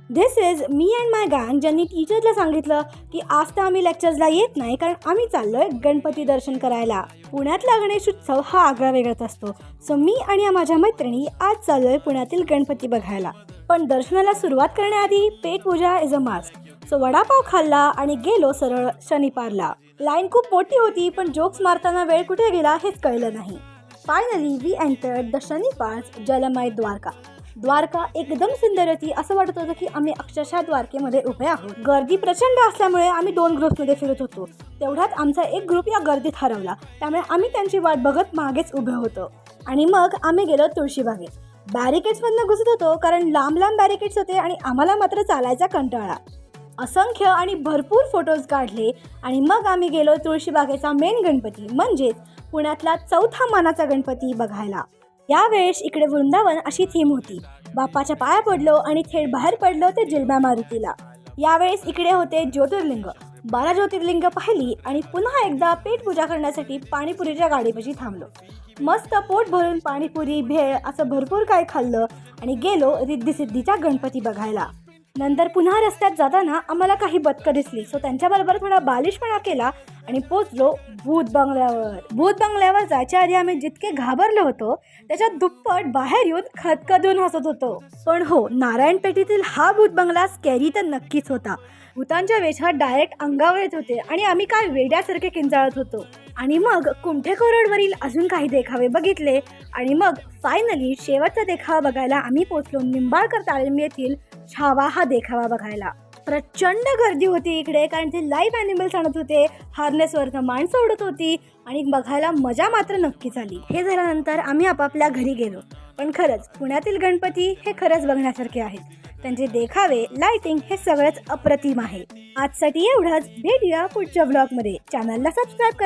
This is me and माय गँग, ज्यांनी टीचरला सांगितलं की आज तर आम्ही लेक्चर्सला येत नाही कारण आम्ही चाललोय गणपती दर्शन करायला. पुण्यातला गणेश उत्सव हा आगळा वेगळाच असतो. सो मी आणि माझ्या मैत्रिणी आज चाललोय पुण्यातील गणपती बघायला. पण दर्शनाला सुरुवात करण्याआधी पेट पूजा is a must. So vada pav खाल्ला आणि गेलो सरळ शनिपारला. लाईन खूप मोठी होती पण जोक्स मारताना वेळ कुठे गेला हेच कळलं नाही. फायनली वी एंटर्ड द शनिपार्स जलमय द्वारका. द्वारका एकदम सुंदर होती. असं वाटत होतं की आम्ही अक्षरशः द्वारकेमध्ये उभे आहोत. गर्दी प्रचंड असल्यामुळे आम्ही 2 ग्रुप्समध्ये फिरत होतो. तेवढ्यात आमचा एक ग्रुप या गर्दीत हरवला. त्यामुळे आम्ही त्यांची वाट बघत मागेच उभे होतो. आणि मग आम्ही गेलो तुळशीबागेत. बॅरिकेड्समधनं घुसत होतो कारण लांब लांब बॅरिकेड्स होते आणि आम्हाला मात्र चालायचा कंटाळा. असंख्य आणि भरपूर फोटोज काढले आणि मग आम्ही गेलो तुळशीबागेचा मेन गणपती म्हणजेच पुण्यातला 4था मानाचा गणपती बघायला. यावेळेस इकडे वृंदावन अशी थीम होती. बाप्पाच्या पाया पडलो आणि थेट बाहेर पडलो ते जिलब्या मारुतीला. यावेळेस इकडे होते ज्योतिर्लिंग. 12 ज्योतिर्लिंग पाहिली आणि पुन्हा एकदा पेट पूजा करण्यासाठी पाणीपुरीच्या गाडीपाशी थांबलो. मस्त पोट भरून पाणीपुरी भेळ असं भरपूर काही खाल्लं आणि गेलो रिद्धिसिद्धीचा गणपती बघायला. नंतर पुन्हा रस्त्यात जाताना आम्हाला काही बदकं दिसली. सो त्यांच्याबरोबर थोडा बालिशपणा केला आणि पोचलो भूत बंगल्यावर. भूत बंगल्यावर जायच्या आधी आम्ही जितके घाबरलो होतो त्याच्या दुप्पट बाहेर येऊन खदखदून हसत होतो. पण हो, नारायणपेठेतील हा भूत बंगला स्कॅरी तर नक्कीच होता. भूतांच्या वेशात डायरेक्ट अंगावर येत होते आणि आम्ही काय वेड्यासारखे किंचाळत होतो. आणि मग कुमठेखोर रोडवरील अजून काही देखावे बघितले आणि मग फायनली शेवटचा देखावा बघायला आम्ही पोचलो निंबाळकर तालमी येथील छावा हा देखावा बघायला. प्रचंड गर्दी होती इकडे कारण ते लाईव्ह ॲनिमल्स आणत होते. हार्नेसवरनं माणसं उडत होती आणि बघायला मजा मात्र नक्कीच आली. हे झाल्यानंतर आम्ही आपापल्या घरी गेलो. पण खरंच पुण्यातील गणपती हे खरंच बघण्यासारखे आहेत. त्यांचे देखावे, लाइटिंग हे सगळंच अप्रतिम आहे. आजसाठी एवढंच. भेटूया पुढच्या ब्लॉगमध्ये. चॅनलला सबस्क्राईब करा.